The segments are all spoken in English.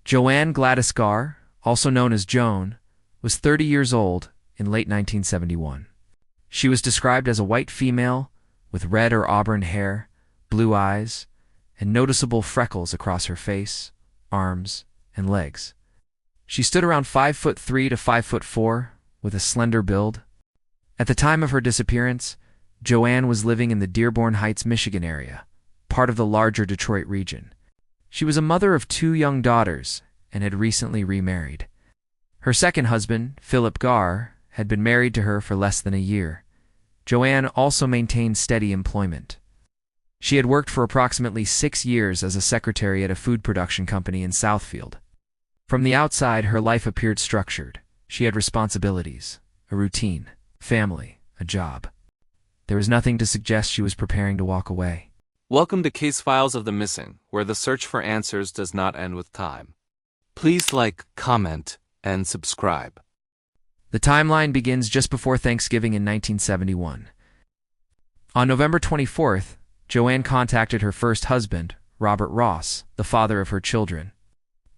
Joanne Gladys Garr, also known as Joan, was 30 years old in late 1971. She was described as a white female with red or auburn hair, blue eyes, and noticeable freckles across her face, arms, and legs. She stood around 5'3" to 5'4", with a slender build. At the time of her disappearance, Joanne was living in the Dearborn Heights, Michigan area, part of the larger Detroit region. She was a mother of 2 young daughters and had recently remarried. Her second husband, Philip Garr, had been married to her for less than a year. Joanne also maintained steady employment. She had worked for approximately 6 years as a secretary at a food production company in Southfield. From the outside, her life appeared structured. She had responsibilities, a routine, family, a job. There was nothing to suggest she was preparing to walk away. Welcome to Case Files of the Missing, where the search for answers does not end with time. Please like, comment, and subscribe. The timeline begins just before Thanksgiving in 1971. On November 24th, Joanne contacted her first husband, Robert Ross, the father of her children.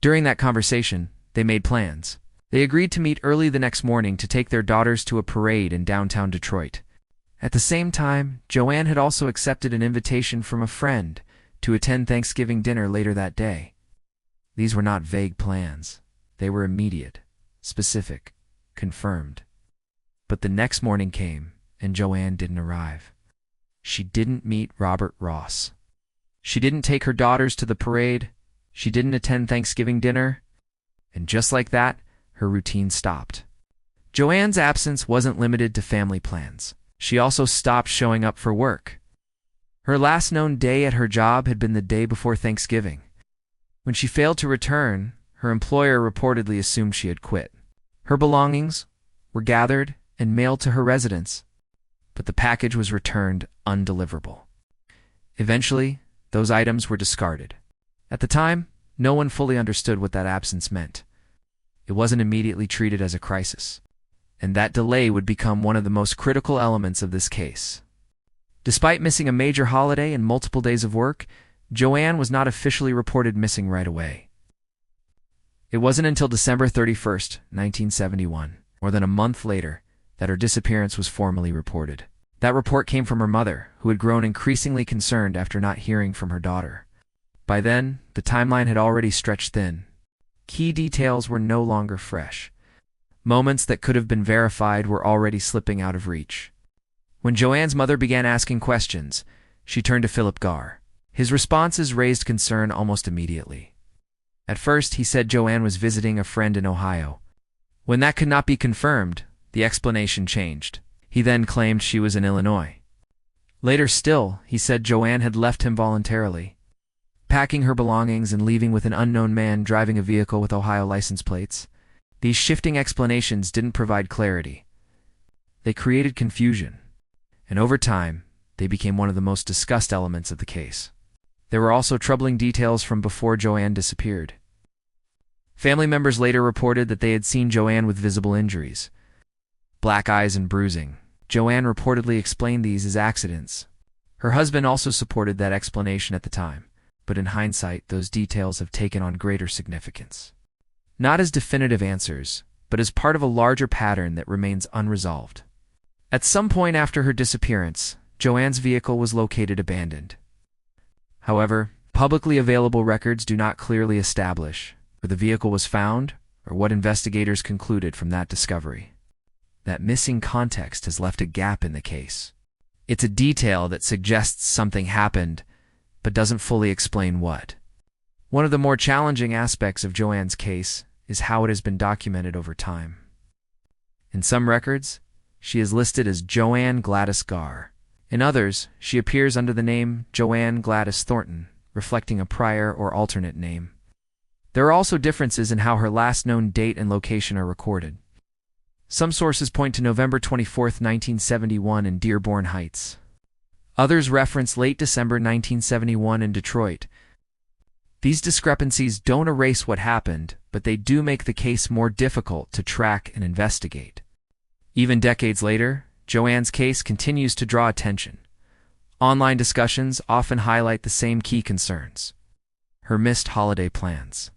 During that conversation, they made plans. They agreed to meet early the next morning to take their daughters to a parade in downtown Detroit. At the same time, Joanne had also accepted an invitation from a friend to attend Thanksgiving dinner later that day. These were not vague plans. They were immediate, specific, confirmed. But the next morning came, and Joanne didn't arrive. She didn't meet Robert Ross. She didn't take her daughters to the parade. She didn't attend Thanksgiving dinner. And just like that, her routine stopped. Joanne's absence wasn't limited to family plans. She also stopped showing up for work. Her last known day at her job had been the day before Thanksgiving. When she failed to return, her employer reportedly assumed she had quit. Her belongings were gathered and mailed to her residence, but the package was returned undeliverable. Eventually, those items were discarded. At the time, no one fully understood what that absence meant. It wasn't immediately treated as a crisis, and that delay would become one of the most critical elements of this case. Despite missing a major holiday and multiple days of work, Joanne was not officially reported missing right away. It wasn't until December 31st, 1971, more than a month later, that her disappearance was formally reported. That report came from her mother, who had grown increasingly concerned after not hearing from her daughter. By then, the timeline had already stretched thin. Key details were no longer fresh. Moments that could have been verified were already slipping out of reach. When Joanne's mother began asking questions, she turned to Philip Garr. His responses raised concern almost immediately. At first, he said Joanne was visiting a friend in Ohio. When that could not be confirmed, the explanation changed. He then claimed she was in Illinois. Later still, he said Joanne had left him voluntarily, packing her belongings and leaving with an unknown man driving a vehicle with Ohio license plates. These shifting explanations didn't provide clarity. They created confusion, and over time, they became one of the most discussed elements of the case. There were also troubling details from before Joanne disappeared. Family members later reported that they had seen Joanne with visible injuries, black eyes and bruising. Joanne reportedly explained these as accidents. Her husband also supported that explanation at the time, but in hindsight, those details have taken on greater significance. Not as definitive answers, but as part of a larger pattern that remains unresolved. At some point after her disappearance, Joanne's vehicle was located abandoned. However, publicly available records do not clearly establish where the vehicle was found or what investigators concluded from that discovery. That missing context has left a gap in the case. It's a detail that suggests something happened, but doesn't fully explain what. One of the more challenging aspects of Joanne's case is how it has been documented over time. In some records, she is listed as Joanne Gladys Garr. In others, she appears under the name Joanne Gladys Thornton, reflecting a prior or alternate name. There are also differences in how her last known date and location are recorded. Some sources point to November 24, 1971 in Dearborn Heights. Others reference late December 1971 in Detroit. These discrepancies don't erase what happened, but they do make the case more difficult to track and investigate. Even decades later, Joanne's case continues to draw attention. Online discussions often highlight the same key concerns: her missed holiday plans,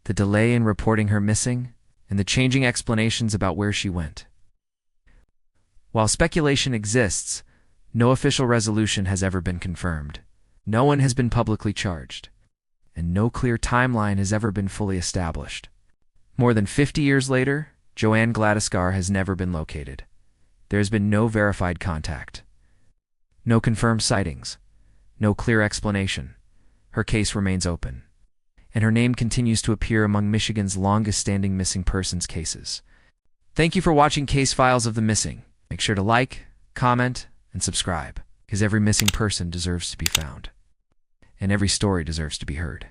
the delay in reporting her missing, and the changing explanations about where she went. While speculation exists, no official resolution has ever been confirmed. No one has been publicly charged, and no clear timeline has ever been fully established. More than 50 years later, Joanne Gladys Garr has never been located. There has been no verified contact, no confirmed sightings, no clear explanation. Her case remains open, and her name continues to appear among Michigan's longest-standing missing persons cases. Thank you for watching Case Files of the Missing. Make sure to like, comment, and subscribe, because every missing person deserves to be found, and every story deserves to be heard.